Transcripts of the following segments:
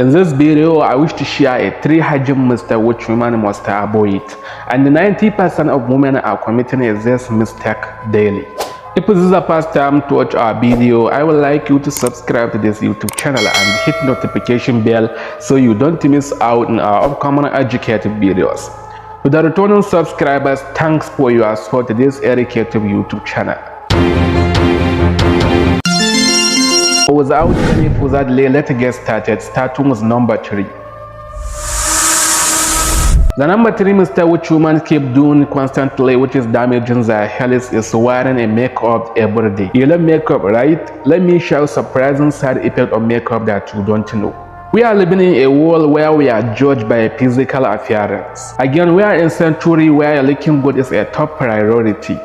In this video, I wish to share a 3 hygiene mistake which women must avoid, and 90% of women are committing this mistake daily. If this is the first time to watch our video, I would like you to subscribe to this YouTube channel and hit notification bell so you don't miss out on our upcoming educative videos. To the returning subscribers, thanks for your support to this educative YouTube channel. Without any further delay, let's get started, starting with number 3. The number 3 mistake which women keep doing constantly, which is damaging their health, is wearing a makeup every day. You love makeup, right? Let me show surprising side effect of makeup that you don't know. We are living in a world where we are judged by a physical appearance. Again, we are in a century where looking good is a top priority.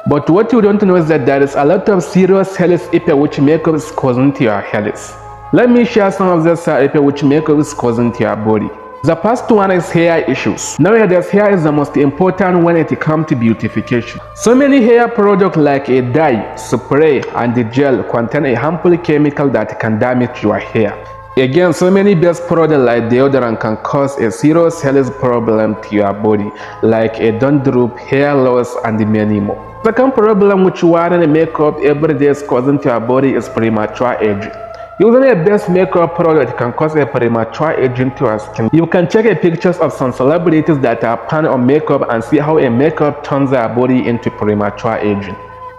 But what you don't know is that there is a lot of serious health effects which makeup is causing to your health. Let me share some of the side effects which makeup is causing to your body. The first one is hair issues. Nowadays, hair is the most important when it comes to beautification. So many hair products like a dye, spray, and the gel contain a harmful chemical that can damage your hair. Again, so many best products like deodorant can cause a serious health problem to your body, like a dandruff, hair loss, and many more. Second problem which wearing makeup every day is causing to your body is premature aging. Using a best makeup product can cause a premature aging to your skin. You can check pictures of some celebrities that are fan of makeup and see how a makeup turns their body into premature aging.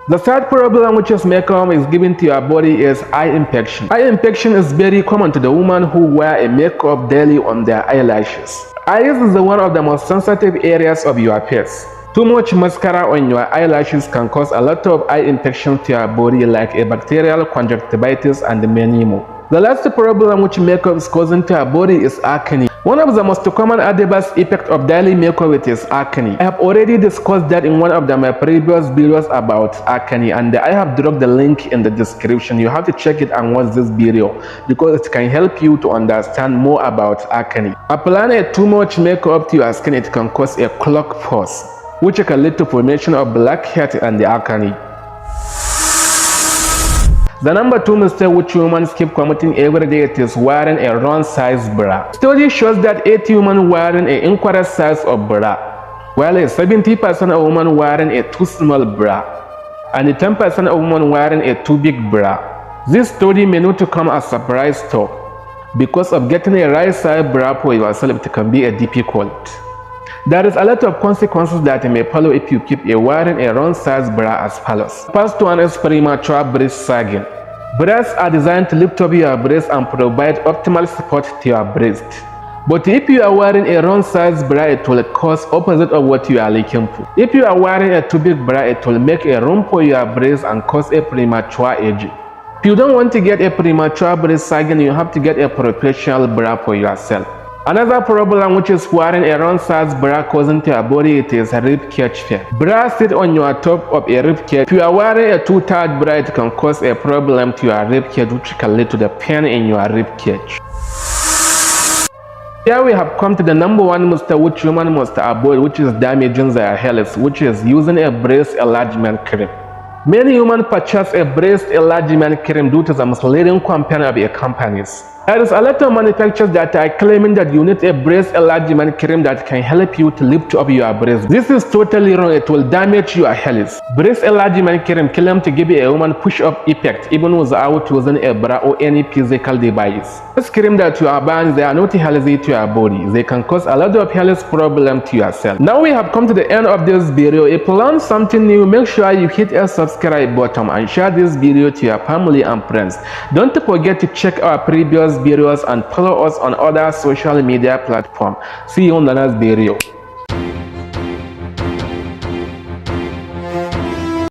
The third problem which is makeup is given to your body is eye infection. Eye infection is very common to the women who wear a makeup daily on their eyelashes. Eyes is one of the most sensitive areas of your face. Too much mascara on your eyelashes can cause a lot of eye infection to your body, like a bacterial conjunctivitis and many more. The last problem which makeup is causing to your body is acne. One of the most common adverse effects of daily makeup is acne. I have already discussed that in one of my previous videos about acne, and I have dropped the link in the description. You have to check it and watch this video because it can help you to understand more about acne. Applying too much makeup to your skin, it can cause a clogged pores, which can lead to formation of blackheads and acne. The number 2 mistake which women keep committing every day is wearing a wrong size bra. Study shows that 80 women wearing an incorrect size of bra, while 70% of women wearing a too small bra, and 10% of women wearing a too big bra. This study may not come as a surprise though, because of getting a right size bra for yourself it can be difficult. There is a lot of consequences that may follow if you keep wearing a wrong size bra as follows. First one is premature breast sagging. Bras are designed to lift up your breast and provide optimal support to your breast. But if you are wearing a wrong size bra, it will cause opposite of what you are looking for. If you are wearing a too big bra, it will make a room for your breast and cause a premature aging. If you don't want to get a premature breast sagging, you have to get a professional bra for yourself. Another problem which is wearing a wrong size bra causing to your body, it is rib cage fear. Bra sit on your top of a rib cage. If you are wearing a too tight bra, it can cause a problem to your rib cage, which can lead to the pain in your rib cage. Here we have come to the number 1 mistake which women must avoid, which is damaging their health, which is using a breast enlargement cream. Many women purchase a breast enlargement cream due to the misleading campaign of companies. There is a lot of manufacturers that are claiming that you need a breast enlargement cream that can help you to lift up your breast. This is totally wrong. It will damage your health. Breast enlargement cream claims to give a woman push-up effect even without using a bra or any physical device. This cream that you are buying, they are not healthy to your body. They can cause a lot of health problems to yourself. Now we have come to the end of this video. If you learned something new, make sure you hit a subscribe button and share this video to your family and friends. Don't forget to check our previous videos and follow us on other social media platforms. See you on the next video.